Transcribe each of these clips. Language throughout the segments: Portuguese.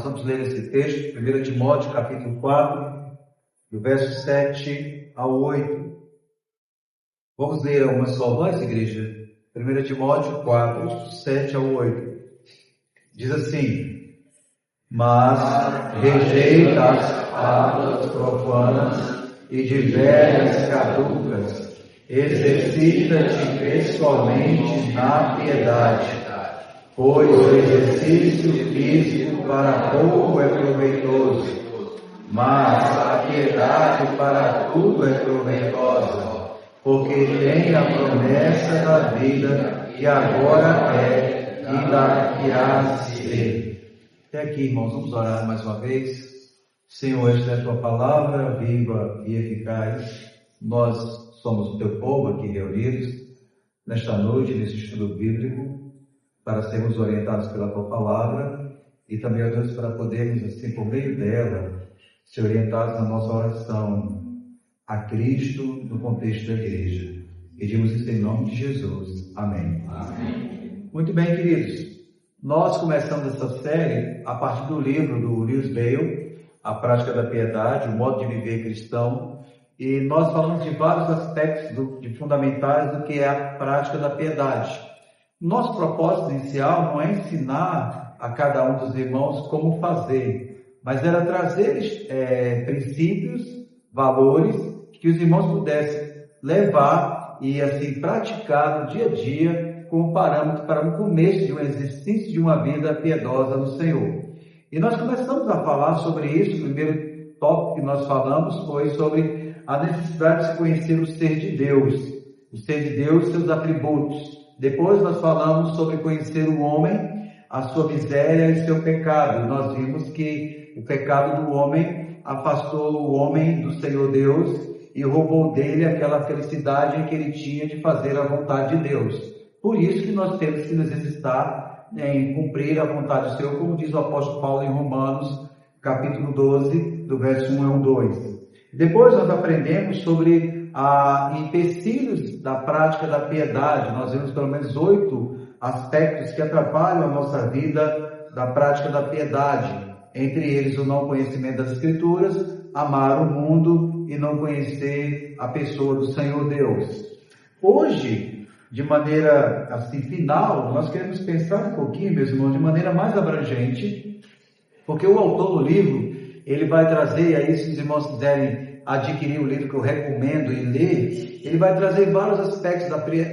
vamos ler esse texto, 1 Timóteo, capítulo 4, do verso 7 ao 8. Vamos ler uma só voz, igreja? 1 Timóteo 4, 7 ao 8. Diz assim: mas rejeita as fábulas profanas e de velhas caducas, exercita-te pessoalmente na piedade, pois o exercício físico para pouco é proveitoso, mas a piedade para tudo é proveitosa, porque tem a promessa da vida que agora é e ainda irá ser. Até aqui, irmãos, vamos orar mais uma vez. Senhor, esta é a tua palavra viva e eficaz. Nós somos o teu povo aqui reunidos nesta noite, nesse estudo bíblico, para sermos orientados pela tua palavra e também, ó Deus, para podermos, assim, por meio dela, ser orientados na nossa oração a Cristo no contexto da igreja. Pedimos isso em nome de Jesus. Amém. Amém. Muito bem, queridos. Nós começamos essa série a partir do livro do Lewis Bale, A Prática da Piedade, o modo de viver cristão, e nós falamos de vários aspectos fundamentais do que é a prática da piedade. Nosso propósito inicial não é ensinar a cada um dos irmãos como fazer, mas era trazer princípios, valores, que os irmãos pudessem levar e assim praticar no dia a dia como parâmetro para um começo de um exercício de uma vida piedosa no Senhor. E nós começamos a falar sobre isso. O primeiro tópico que nós falamos foi sobre a necessidade de se conhecer o ser de Deus, e seus atributos. Depois nós falamos sobre conhecer o homem, a sua miséria e seu pecado. E nós vimos que o pecado do homem afastou o homem do Senhor Deus e roubou dele aquela felicidade que ele tinha de fazer a vontade de Deus. Por isso que nós temos que nos exercitar em cumprir a vontade do Senhor, como diz o apóstolo Paulo em Romanos, capítulo 12, do verso 1 ao 2. Depois nós aprendemos sobre empecilhos da prática da piedade. Nós vimos pelo menos 8 aspectos que atrapalham a nossa vida da prática da piedade. Entre eles, o não conhecimento das Escrituras, amar o mundo e não conhecer a pessoa do Senhor Deus. Hoje, de maneira assim final, nós queremos pensar um pouquinho, meus irmãos, de maneira mais abrangente, porque o autor do livro, ele vai trazer, aí se os irmãos quiserem adquirir o livro que eu recomendo e ler, ele vai trazer vários aspectos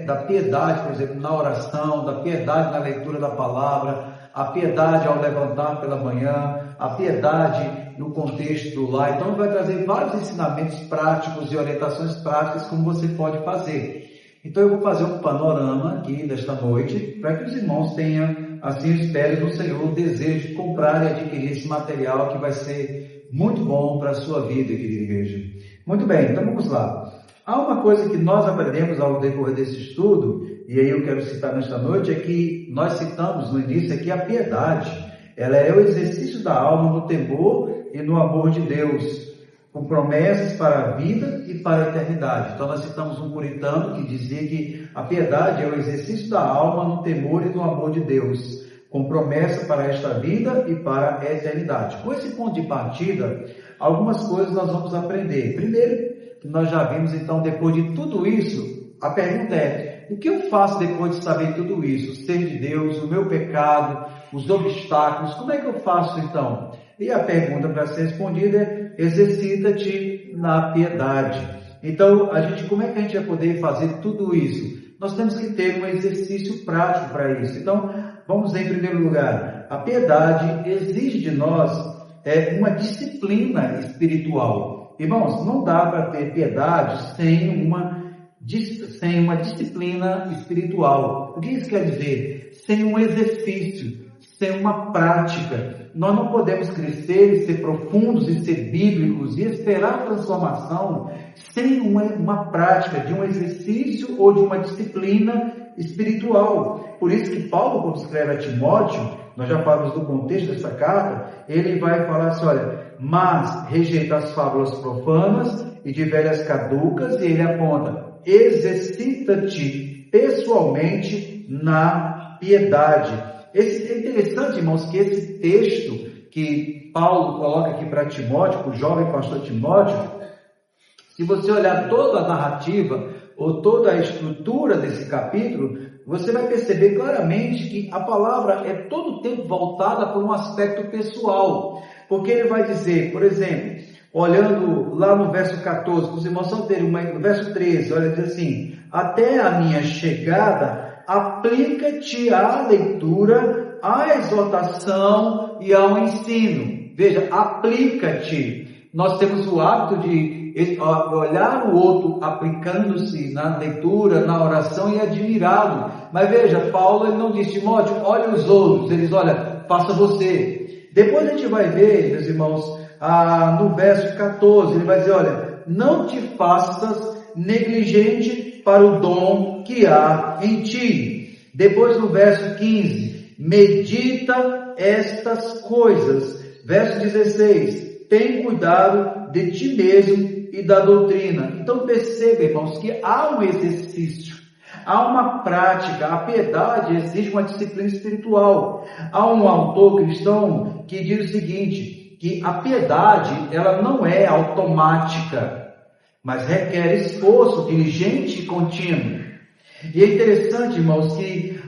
da piedade, por exemplo, na oração, da piedade na leitura da palavra, a piedade ao levantar pela manhã, a piedade no contexto do lar. Então ele vai trazer vários ensinamentos práticos e orientações práticas como você pode fazer. Então eu vou fazer um panorama aqui desta noite, para que os irmãos tenham, assim eu espero no Senhor, o desejo de comprar e adquirir esse material que vai ser muito bom para a sua vida, querida igreja. Muito bem, então vamos lá. Há uma coisa que nós aprendemos ao decorrer desse estudo, e aí eu quero citar nesta noite, é que nós citamos no início aqui a piedade. Ela é o exercício da alma no temor e no amor de Deus, com promessas para a vida e para a eternidade. Então nós citamos um puritano que dizia que a piedade é o exercício da alma no temor e no amor de Deus, com promessa para esta vida e para a eternidade. Com esse ponto de partida, algumas coisas nós vamos aprender. Primeiro, nós já vimos então, depois de tudo isso, a pergunta é: o que eu faço depois de saber tudo isso? O ser de Deus, o meu pecado, os obstáculos, como é que eu faço então? E a pergunta para ser respondida é: exercita-te na piedade. Então, como é que a gente vai poder fazer tudo isso? Nós temos que ter um exercício prático para isso. Então, vamos ver em primeiro lugar. A piedade exige de nós uma disciplina espiritual. Irmãos, não dá para ter piedade sem uma disciplina espiritual. O que isso quer dizer? Sem um exercício, sem uma prática. Nós não podemos crescer e ser profundos e ser bíblicos e esperar a transformação sem uma prática de um exercício ou de uma disciplina espiritual. Por isso que Paulo, quando escreve a Timóteo, nós já falamos do contexto dessa carta, ele vai falar assim, olha, mas rejeita as fábulas profanas e de velhas caducas, e ele aponta: exercita-te pessoalmente na piedade. É interessante, irmãos, que esse texto que Paulo coloca aqui para Timóteo, para o jovem pastor Timóteo, se você olhar toda a narrativa ou toda a estrutura desse capítulo, você vai perceber claramente que a palavra é todo o tempo voltada por um aspecto pessoal. Porque ele vai dizer, por exemplo, olhando lá no verso 14, para os irmãos só terem no verso 13, olha, diz assim: até a minha chegada, aplica-te à leitura, à exortação e ao ensino. Veja, aplica-te. Nós temos o hábito de olhar o outro aplicando-se na leitura, na oração e admirá-lo. Mas veja, Paulo ele não diz: Timóteo, olha os outros. Ele diz: olha, faça você. Depois a gente vai ver, meus irmãos, no verso 14, ele vai dizer: olha, não te faças negligente para o dom que há em ti. Depois no verso 15, medita estas coisas. Verso 16, tem cuidado de ti mesmo e da doutrina. Então perceba, irmãos, que há um exercício, há uma prática. A piedade exige uma disciplina espiritual. Há um autor cristão que diz o seguinte, que a piedade ela não é automática, mas requer esforço diligente e contínuo. E é interessante, irmãos, que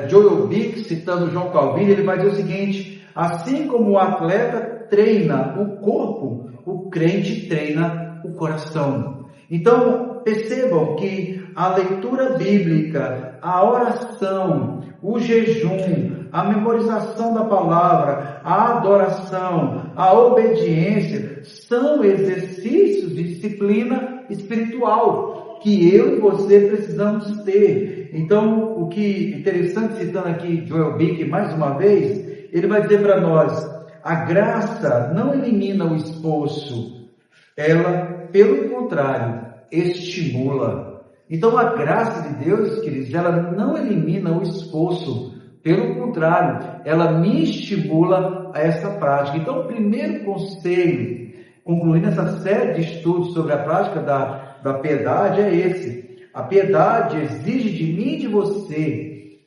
Joel Bick, citando João Calvino, ele vai dizer o seguinte: assim como o atleta treina o corpo, o crente treina o coração. Então, percebam que a leitura bíblica, a oração, o jejum, a memorização da palavra, a adoração, a obediência, são exercícios de disciplina espiritual que eu e você precisamos ter. Então, o que é interessante, citando aqui Joel Bick mais uma vez, ele vai dizer para nós: a graça não elimina o esforço, ela, pelo contrário, estimula. Então, a graça de Deus, queridos, ela não elimina o esforço, pelo contrário, ela me estimula a essa prática. Então, o primeiro conselho, concluindo essa série de estudos sobre a prática da piedade, é esse: a piedade exige de mim e de você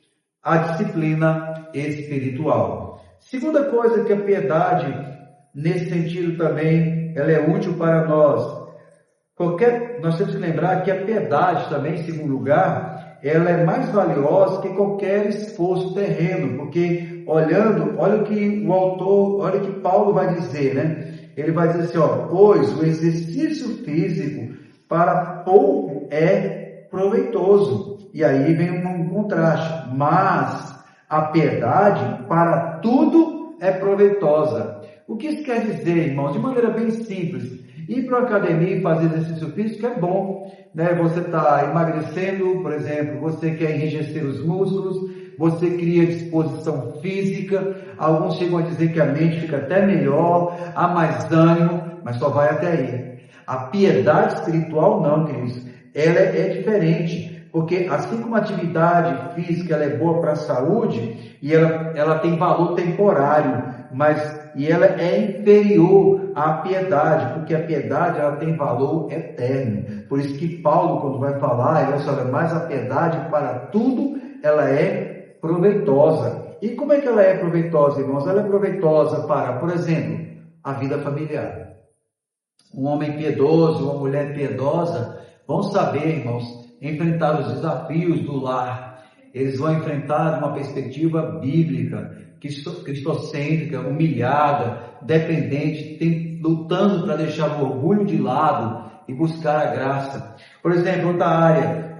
a disciplina espiritual. Segunda coisa que a piedade, nesse sentido também, ela é útil para nós. Nós temos que lembrar que a piedade também, em segundo lugar, ela é mais valiosa que qualquer esforço terreno, porque olha o que o autor, olha o que Paulo vai dizer, né? Ele vai dizer assim, pois o exercício físico para pouco é proveitoso. E aí vem um contraste, mas a piedade para tudo é proveitosa. O que isso quer dizer, irmãos? De maneira bem simples, ir para a academia e fazer exercício físico é bom, né? Você está emagrecendo, por exemplo, você quer enrijecer os músculos, você cria disposição física, alguns chegam a dizer que a mente fica até melhor, há mais ânimo, mas só vai até aí. A piedade espiritual não, queridos, ela é diferente, porque assim como a atividade física ela é boa para a saúde, e ela tem valor temporário, e ela é inferior à piedade, porque a piedade ela tem valor eterno. Por isso que Paulo, quando vai falar, ele vai falar, mas a piedade para tudo, ela é proveitosa. E como é que ela é proveitosa, irmãos? Ela é proveitosa para, por exemplo, a vida familiar. Um homem piedoso, uma mulher piedosa, vão saber, irmãos, enfrentar os desafios do lar. Eles vão enfrentar uma perspectiva bíblica, cristocêntrica, humilhada, dependente, lutando para deixar o orgulho de lado e buscar a graça. Por exemplo, outra área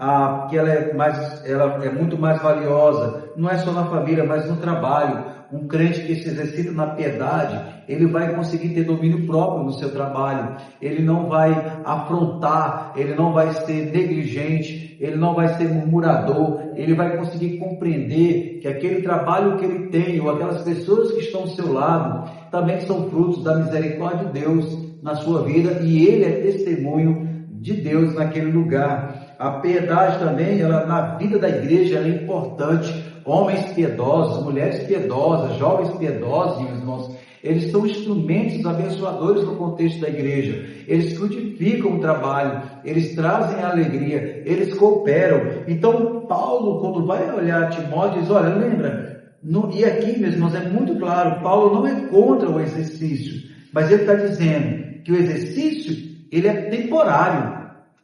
que ela é muito mais valiosa, não é só na família, mas no trabalho. Um crente que se exercita na piedade, ele vai conseguir ter domínio próprio no seu trabalho, ele não vai afrontar, ele não vai ser negligente, ele não vai ser murmurador, ele vai conseguir compreender que aquele trabalho que ele tem, ou aquelas pessoas que estão ao seu lado, também são frutos da misericórdia de Deus na sua vida, e ele é testemunho de Deus naquele lugar. A piedade também, na vida da igreja, ela é importante. Homens piedosos, mulheres piedosas, jovens piedosos, meus irmãos, eles são instrumentos abençoadores no contexto da igreja. Eles frutificam o trabalho, eles trazem a alegria, eles cooperam. Então, Paulo, quando vai olhar Timóteo, diz, olha, lembra, E aqui, meus irmãos, é muito claro, Paulo não é contra o exercício, mas ele está dizendo que o exercício, ele é temporário.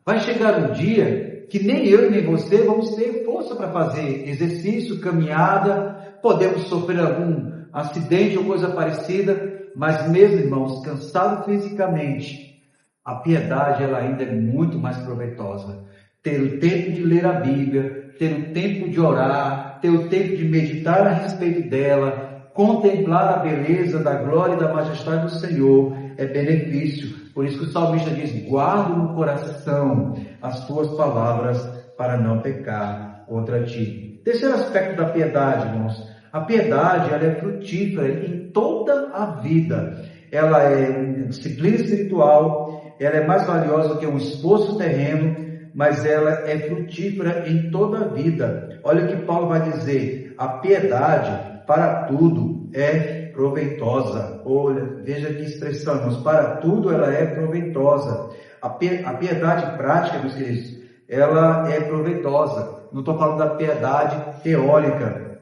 Vai chegar um dia que nem eu nem você vamos ter força para fazer exercício, caminhada, podemos sofrer algum acidente ou coisa parecida, mas mesmo, irmãos, cansado fisicamente, a piedade ela ainda é muito mais proveitosa. Ter o tempo de ler a Bíblia, ter o tempo de orar, ter o tempo de meditar a respeito dela, contemplar a beleza da glória e da majestade do Senhor, é benefício. Por isso que o salmista diz, guardo no coração as tuas palavras para não pecar contra ti. Terceiro aspecto da piedade, irmãos. A piedade ela é frutífera em toda a vida. Ela é disciplina espiritual, ela é mais valiosa que um esforço terreno, mas ela é frutífera em toda a vida. Olha o que Paulo vai dizer, a piedade para tudo é proveitosa. Olha, veja que expressão, irmãos, para tudo ela é proveitosa. A piedade prática, meus queridos, ela é proveitosa. Não estou falando da piedade teórica.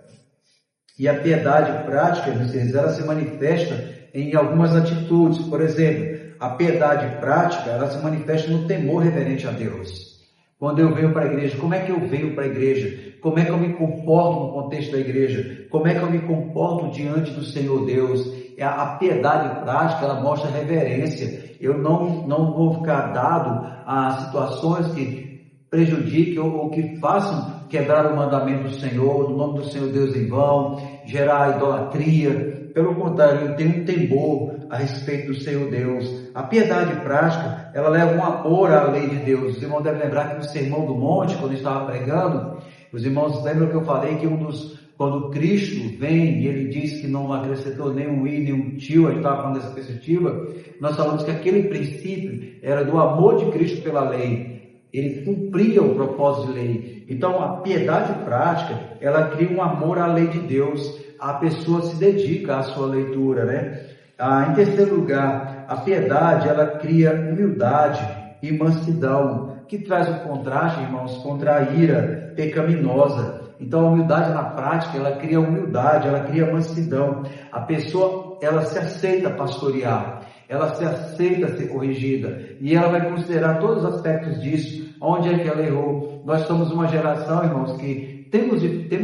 E a piedade prática, meus queridos, ela se manifesta em algumas atitudes. Por exemplo, a piedade prática, ela se manifesta no temor reverente a Deus. Quando eu venho para a igreja, como é que eu venho para a igreja? Como é que eu me comporto no contexto da igreja? Como é que eu me comporto diante do Senhor Deus? A piedade prática, ela mostra reverência. Eu não vou ficar dado a situações que prejudiquem ou que façam quebrar o mandamento do Senhor, no nome do Senhor Deus em vão, gerar idolatria. Pelo contrário, eu tenho um temor a respeito do Senhor Deus. A piedade prática, ela leva um amor à lei de Deus. Os irmãos devem lembrar que no Sermão do Monte, quando eu estava pregando, os irmãos lembram que eu falei que quando Cristo vem e ele diz que não acrescentou nenhum i, nenhum tio, a gente estava falando dessa perspectiva, nós falamos que aquele princípio era do amor de Cristo pela lei. Ele cumpria o propósito de lei. Então, a piedade prática, ela cria um amor à lei de Deus. A pessoa se dedica à sua leitura, né? Em terceiro lugar, a piedade, ela cria humildade e mansidão, que traz um contraste, irmãos, contra a ira pecaminosa. Então, a humildade na prática, ela cria humildade, ela cria mansidão. A pessoa, ela se aceita pastorear, ela se aceita ser corrigida, e ela vai considerar todos os aspectos disso, onde é que ela errou. Nós somos uma geração, irmãos, que temos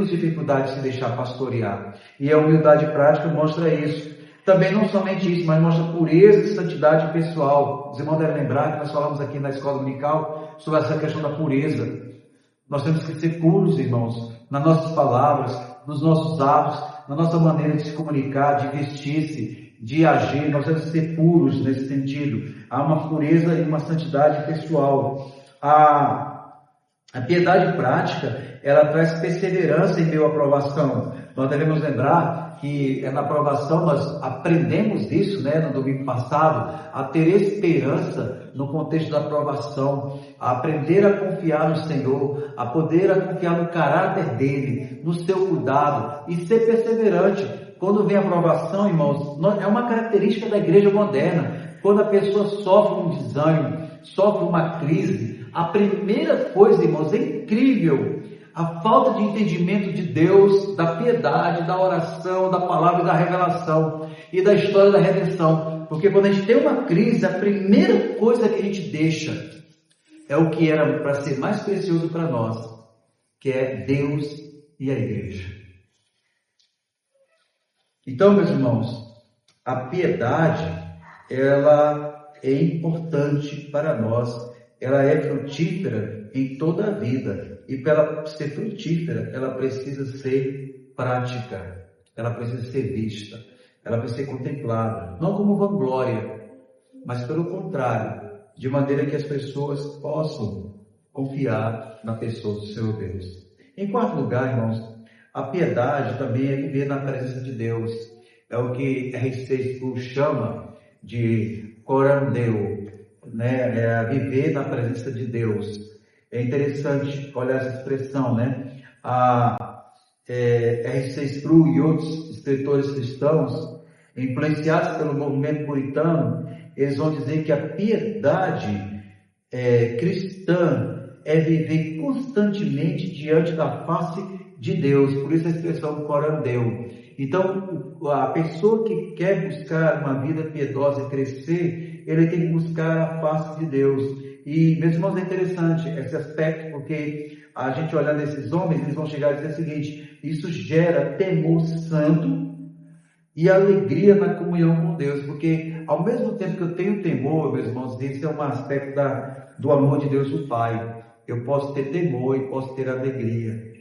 dificuldade de se deixar pastorear, e a humildade prática mostra isso. Também não somente isso, mas mostra pureza e santidade pessoal. Os irmãos devem lembrar que nós falamos aqui na escola dominical sobre essa questão da pureza. Nós temos que ser puros, irmãos, nas nossas palavras, nos nossos atos, na nossa maneira de se comunicar, de vestir-se, de agir. Nós temos que ser puros nesse sentido. Há uma pureza e uma santidade pessoal. A piedade prática, ela traz perseverança em meio à provação. Nós devemos lembrar que na provação nós aprendemos isso, né, no domingo passado, a ter esperança no contexto da provação, a aprender a confiar no Senhor, a poder confiar no caráter dele, no seu cuidado e ser perseverante. Quando vem a provação, irmãos, é uma característica da igreja moderna. Quando a pessoa sofre um desânimo, sofre uma crise, a primeira coisa, irmãos, é incrível, a falta de entendimento de Deus, da piedade, da oração, da palavra e da revelação e da história da redenção. Porque quando a gente tem uma crise, a primeira coisa que a gente deixa é o que era para ser mais precioso para nós, que é Deus e a igreja. Então, meus irmãos, a piedade, ela é importante para nós, ela é frutífera em toda a vida. E para ela ser frutífera, ela precisa ser prática, ela precisa ser vista, ela precisa ser contemplada, não como vanglória, mas pelo contrário, de maneira que as pessoas possam confiar na pessoa do Senhor Deus. Em quarto lugar, irmãos, a piedade também é viver na presença de Deus. É o que R6 chama de corandeu, né? É viver na presença de Deus. É interessante olhar essa expressão, né? R6 Sproul e outros escritores cristãos, influenciados pelo movimento puritano, eles vão dizer que a piedade cristã é viver constantemente diante da face de Deus, por isso a expressão corandeu. Então, a pessoa que quer buscar uma vida piedosa e crescer, ele tem que buscar a face de Deus. E, meus irmãos, é interessante esse aspecto, porque a gente olhando esses homens, eles vão chegar a dizer o seguinte: isso gera temor santo e alegria na comunhão com Deus, porque ao mesmo tempo que eu tenho temor, meus irmãos, esse é um aspecto do amor de Deus o Pai. Eu posso ter temor e posso ter alegria.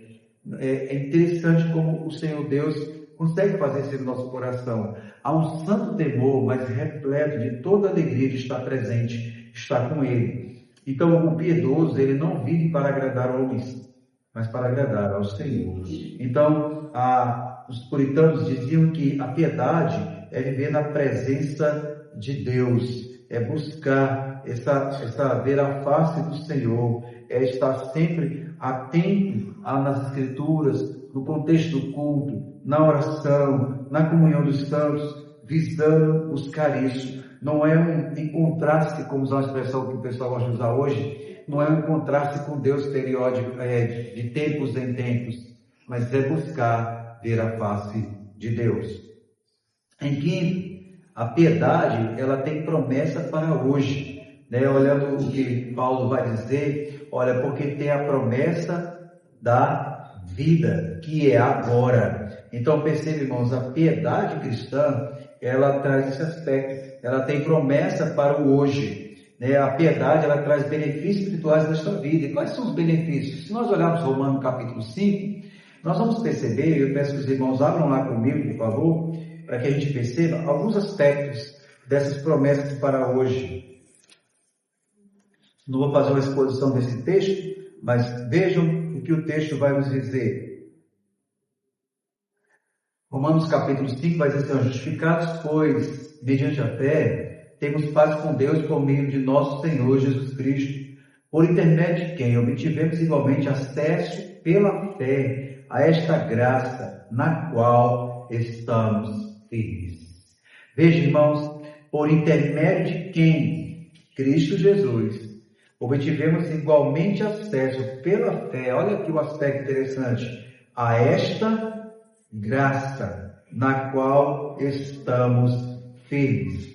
É interessante como o Senhor Deus consegue fazer isso no nosso coração. Há um santo temor, mas repleto de toda alegria de estar presente, estar com Ele. Então, o piedoso, ele não vive para agradar homens, mas para agradar ao Senhor. Então, os puritanos diziam que a piedade é viver na presença de Deus, é buscar ver a face do Senhor, é estar sempre atento nas Escrituras, no contexto do culto, na oração, na comunhão dos santos, visando buscar isso. Não é um encontrar-se, como usar uma expressão que o pessoal gosta de usar hoje, não é um encontrar-se com Deus periódico, de tempos em tempos, mas é buscar ver a face de Deus. Em quinto, a piedade, ela tem promessa para hoje, né? Olhando o que Paulo vai dizer, olha, porque tem a promessa da vida, que é agora. Então, percebe, irmãos, a piedade cristã, ela traz esse aspecto, ela tem promessa para o hoje, né? A piedade, ela traz benefícios espirituais nesta vida. E quais são os benefícios? Se nós olharmos Romanos capítulo 5, nós vamos perceber, eu peço que os irmãos abram lá comigo, por favor, para que a gente perceba alguns aspectos dessas promessas para hoje. Não vou fazer uma exposição desse texto, mas vejam o que o texto vai nos dizer. Romanos capítulo 5 vai dizer assim: justificados, pois, mediante a fé, temos paz com Deus por meio de nosso Senhor Jesus Cristo, por intermédio de quem obtivemos igualmente acesso pela fé a esta graça na qual estamos firmes. Veja, irmãos, por intermédio de quem? Cristo Jesus. Obtivemos igualmente acesso pela fé, olha aqui o aspecto interessante, a esta graça na qual estamos firmes.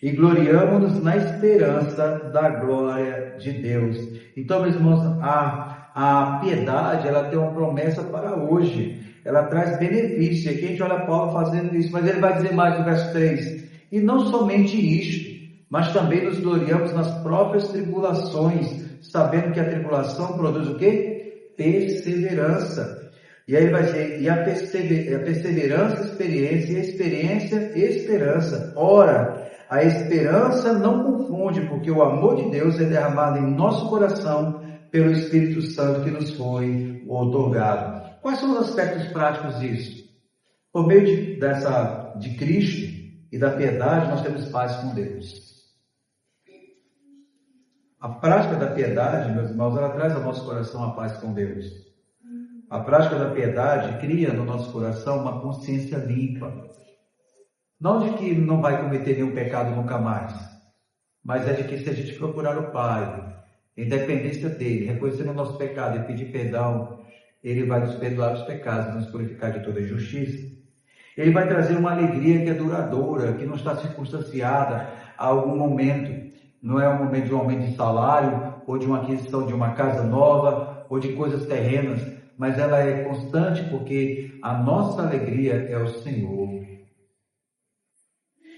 E gloriamo-nos na esperança da glória de Deus. Então, meus irmãos, a piedade, ela tem uma promessa para hoje. Ela traz benefício. Aqui a gente olha Paulo fazendo isso, mas ele vai dizer mais no verso 3. E não somente isto, mas também nos gloriamos nas próprias tribulações, sabendo que a tribulação produz o quê? Perseverança. E aí vai dizer, e a perseverança, experiência, e a experiência, esperança. Ora, a esperança não confunde, porque o amor de Deus é derramado em nosso coração pelo Espírito Santo que nos foi outorgado. Quais são os aspectos práticos disso? Por meio de Cristo e da piedade, nós temos paz com Deus. A prática da piedade, meus irmãos, ela traz ao nosso coração a paz com Deus. A prática da piedade cria no nosso coração uma consciência limpa. Não de que não vai cometer nenhum pecado nunca mais, mas é de que se a gente procurar o Pai, em dependência dele, reconhecendo o nosso pecado e pedir perdão, ele vai nos perdoar os pecados, nos purificar de toda injustiça. Ele vai trazer uma alegria que é duradoura, que não está circunstanciada a algum momento. Não é um momento de um aumento de salário, ou de uma aquisição de uma casa nova, ou de coisas terrenas, mas ela é constante porque a nossa alegria é o Senhor.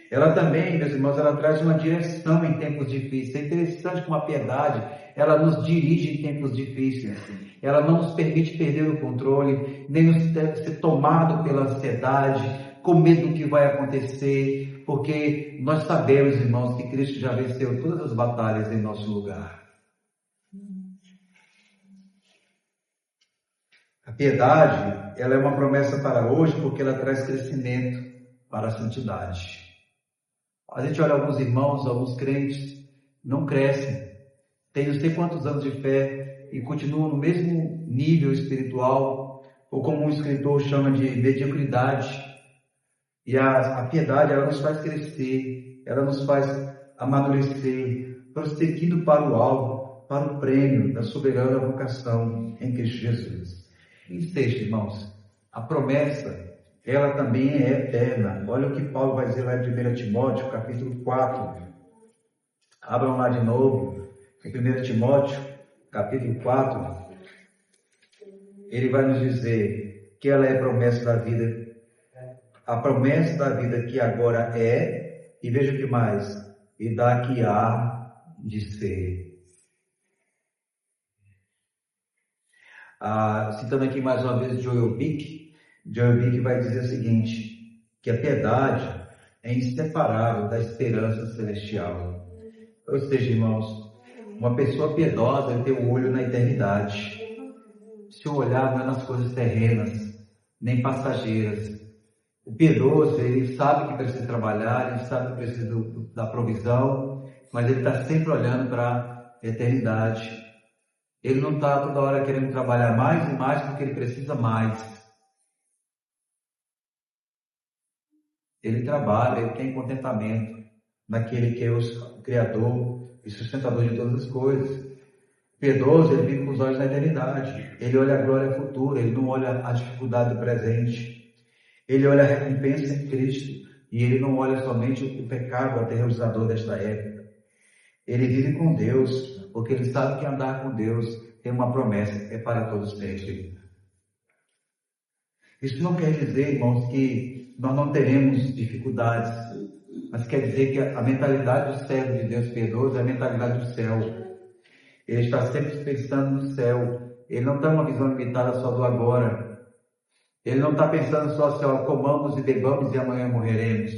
Ela também, meus irmãos, ela traz uma direção em tempos difíceis. É interessante como a piedade, ela nos dirige em tempos difíceis. Ela não nos permite perder o controle, nem nos ser tomado pela ansiedade, com medo do que vai acontecer, porque nós sabemos, irmãos, que Cristo já venceu todas as batalhas em nosso lugar. A piedade, ela é uma promessa para hoje, porque ela traz crescimento para a santidade. A gente olha alguns irmãos, alguns crentes, não crescem, têm não sei quantos anos de fé e continuam no mesmo nível espiritual, ou como um escritor chama de mediocridade. E a piedade, ela nos faz crescer, ela nos faz amadurecer, prosseguindo para o alvo, para o prêmio da soberana vocação em Cristo Jesus. E sexto, irmãos, a promessa, ela também é eterna. Olha o que Paulo vai dizer lá em 1 Timóteo, capítulo 4. Abram lá de novo, em 1 Timóteo, capítulo 4. Ele vai nos dizer que ela é a promessa da vida. A promessa da vida que agora é, e veja o que mais, e da que há de ser. Citando aqui mais uma vez Joel Bick vai dizer o seguinte, que a piedade é inseparável da esperança celestial. Ou seja, irmãos, uma pessoa piedosa tem o olho na eternidade. Se o olhar não é nas coisas terrenas, nem passageiras. O piedoso, ele sabe que precisa trabalhar, ele sabe que precisa da provisão, mas ele está sempre olhando para a eternidade. Ele não está toda hora querendo trabalhar mais e mais porque ele precisa mais. Ele trabalha, ele tem contentamento naquele que é o Criador e sustentador de todas as coisas. O piedoso, ele vive com os olhos na eternidade. Ele olha a glória futura, ele não olha a dificuldade do presente. Ele olha a recompensa em Cristo e ele não olha somente o pecado aterrorizador desta época. Ele vive com Deus, porque ele sabe que andar com Deus tem uma promessa, é para todos sempre. Isso não quer dizer, irmãos, que nós não teremos dificuldades, mas quer dizer que a mentalidade do servo de Deus piedoso é a mentalidade do céu. Ele está sempre pensando no céu. Ele não tem uma visão limitada só do agora. Ele não está pensando só assim, ó, comamos e bebamos e amanhã morreremos.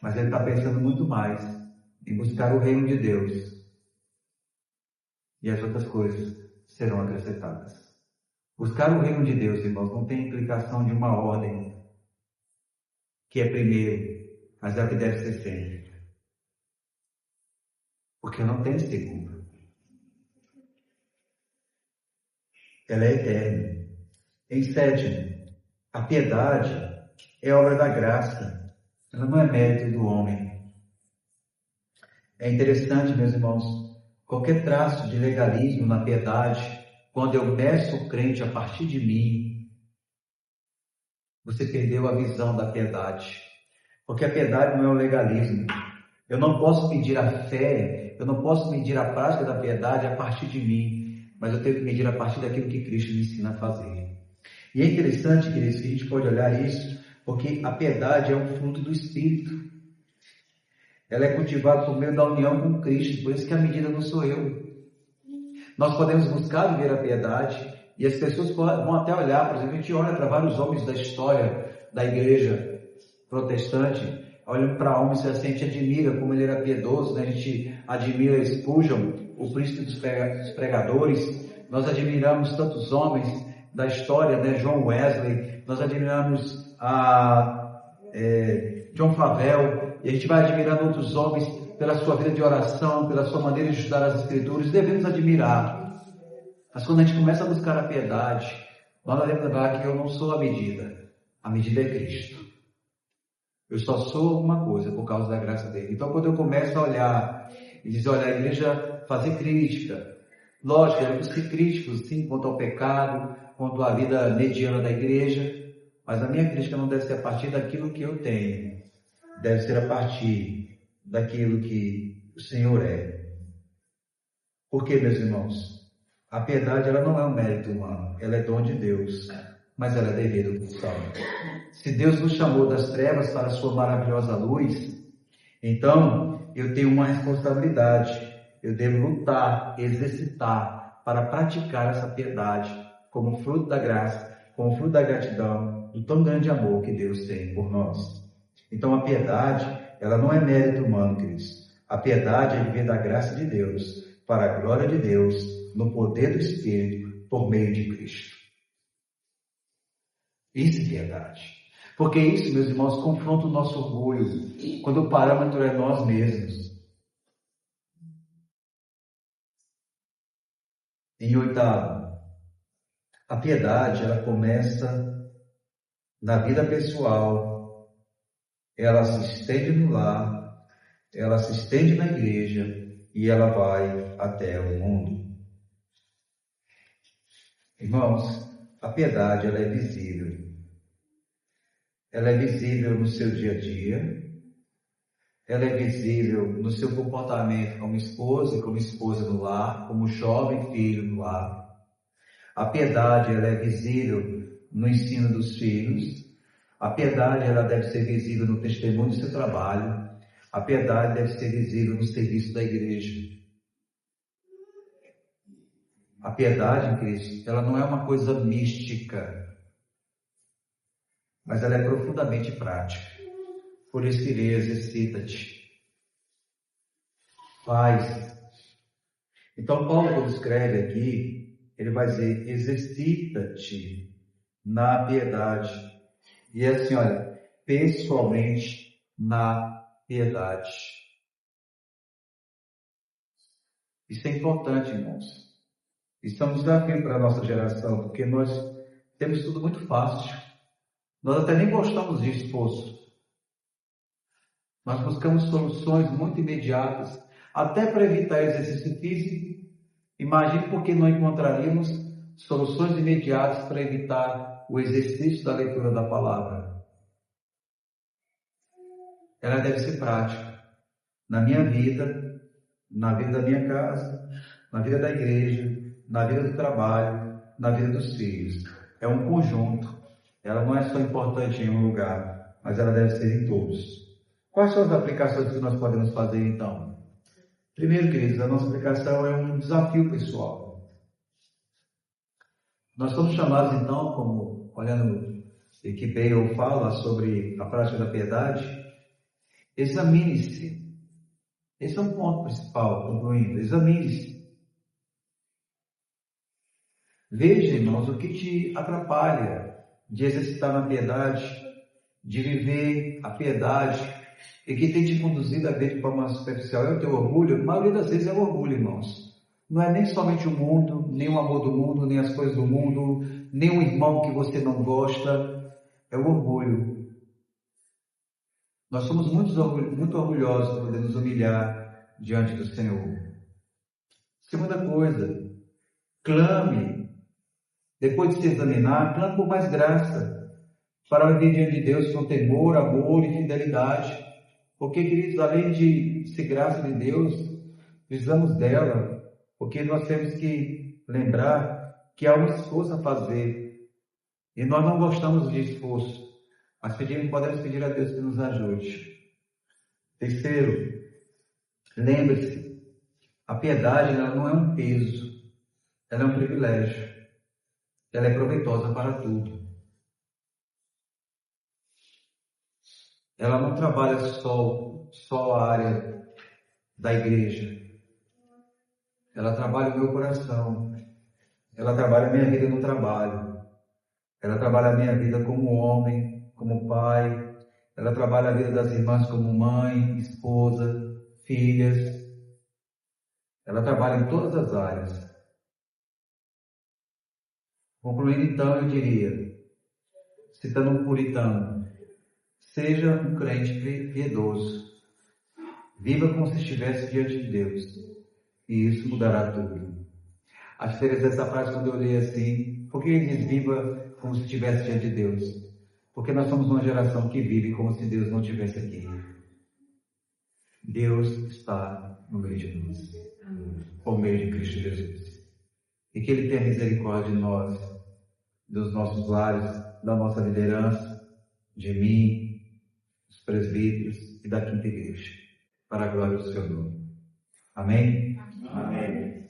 Mas ele está pensando muito mais em buscar o reino de Deus. E as outras coisas serão acrescentadas. Buscar o reino de Deus, irmãos, não tem implicação de uma ordem que é primeiro, mas é o que deve ser sempre. Porque não tem segundo. Ela é eterna. Em sétimo, a piedade é obra da graça. Ela não é mérito do homem. É interessante, meus irmãos, qualquer traço de legalismo na piedade, quando eu meço o crente a partir de mim, você perdeu a visão da piedade. Porque a piedade não é o legalismo. Eu não posso medir a fé, eu não posso medir a prática da piedade a partir de mim, mas eu tenho que medir a partir daquilo que Cristo me ensina a fazer. E é interessante, queridos, que a gente pode olhar isso, porque a piedade é um fruto do Espírito. Ela é cultivada por meio da união com Cristo, por isso que a medida não sou eu. Nós podemos buscar viver a piedade, e as pessoas vão até olhar, por exemplo, a gente olha para vários homens da história da igreja protestante, olhando para homens assim, a gente admira como ele era piedoso, né? A gente admira Spurgeon, o príncipe dos pregadores, nós admiramos tantos homens da história, né? John Wesley, nós admiramos John Flavel, e a gente vai admirando outros homens pela sua vida de oração, pela sua maneira de estudar as Escrituras, devemos admirar. Mas quando a gente começa a buscar a piedade, nós devemos lembrar que eu não sou a medida é Cristo. Eu só sou alguma coisa por causa da graça dele. Então, quando eu começo a olhar e dizer, olha, a igreja fazer crítica, lógico, devemos ser críticos, sim, quanto ao pecado, quanto à vida mediana da igreja, mas a minha crítica não deve ser a partir daquilo que eu tenho, deve ser a partir daquilo que o Senhor é. Por quê, meus irmãos? A piedade, ela não é um mérito humano, ela é dom de Deus, mas ela é devido do salvo. Se Deus nos chamou das trevas para a sua maravilhosa luz, então eu tenho uma responsabilidade, eu devo lutar, exercitar para praticar essa piedade como fruto da graça, como fruto da gratidão, do tão grande amor que Deus tem por nós. Então a piedade, ela não é mérito humano, queridos. A piedade é viver da graça de Deus, para a glória de Deus, no poder do Espírito, por meio de Cristo. Isso é piedade. Porque isso, meus irmãos, confronta o nosso orgulho, quando o parâmetro é nós mesmos. Em oitavo, a piedade, ela começa na vida pessoal, ela se estende no lar, ela se estende na igreja e ela vai até o mundo. Irmãos, a piedade, ela é visível. Ela é visível no seu dia a dia. Ela é visível no seu comportamento como esposa e como esposa no lar, como jovem filho no lar. A piedade, ela é visível no ensino dos filhos. A piedade, ela deve ser visível no testemunho do seu trabalho. A piedade deve ser visível no serviço da igreja. A piedade em Cristo, ela não é uma coisa mística, mas ela é profundamente prática. Por isso que ele exercita-te. Faz. Então Paulo, quando escreve aqui, ele vai dizer, exercita-te na piedade. E é assim, olha, pessoalmente na piedade. Isso é importante, irmãos. Isso é um desafio para a nossa geração, porque nós temos tudo muito fácil. Nós até nem gostamos de esforço. Nós buscamos soluções muito imediatas, até para evitar exercício físico. Imagine por que não encontraríamos soluções imediatas para evitar o exercício da leitura da palavra. Ela deve ser prática. Na minha vida, na vida da minha casa, na vida da igreja, na vida do trabalho, na vida dos filhos. É um conjunto. Ela não é só importante em um lugar, mas ela deve ser em todos. Quais são as aplicações que nós podemos fazer então? Primeiro, queridos, a nossa aplicação é um desafio pessoal. Nós somos chamados então, como olhando que Bale fala sobre a prática da piedade, examine-se. Esse é um ponto principal, concluindo, examine-se. Veja, irmãos, o que te atrapalha de exercitar na piedade, de viver a piedade, e que tem te conduzido a ver de forma superficial. É o teu orgulho? A maioria das vezes é o orgulho, irmãos. Não é nem somente o mundo, nem o amor do mundo, nem as coisas do mundo, nem um irmão que você não gosta. É o orgulho. Nós somos muito orgulhosos por poder nos humilhar diante do Senhor. Segunda coisa, clame. Depois de se examinar, clame por mais graça, para viver diante de Deus com temor, amor e fidelidade. Porque, queridos, além de ser graça de Deus, precisamos dela, porque nós temos que lembrar que há um esforço a fazer, e nós não gostamos de esforço, mas podemos pedir a Deus que nos ajude. Terceiro, lembre-se, a piedade ela não é um peso, ela é um privilégio. Ela é proveitosa para tudo. Ela não trabalha só a área da igreja. Ela trabalha o meu coração. Ela trabalha a minha vida no trabalho. Ela trabalha a minha vida como homem, como pai. Ela trabalha a vida das irmãs como mãe, esposa, filhas. Ela trabalha em todas as áreas. Concluindo então, eu diria, citando um puritano, seja um crente piedoso. Viva como se estivesse diante de Deus. E isso mudará tudo. Acho interessante essa frase quando eu li assim. Por que ele diz viva como se estivesse diante de Deus? Porque nós somos uma geração que vive como se Deus não estivesse aqui. Deus está no meio de nós. Por meio de Cristo Jesus. E que Ele tenha misericórdia de nós, dos nossos lares, da nossa liderança, de mim, dos presbíteros e da quinta igreja, para a glória do Seu nome. Amém? Amém.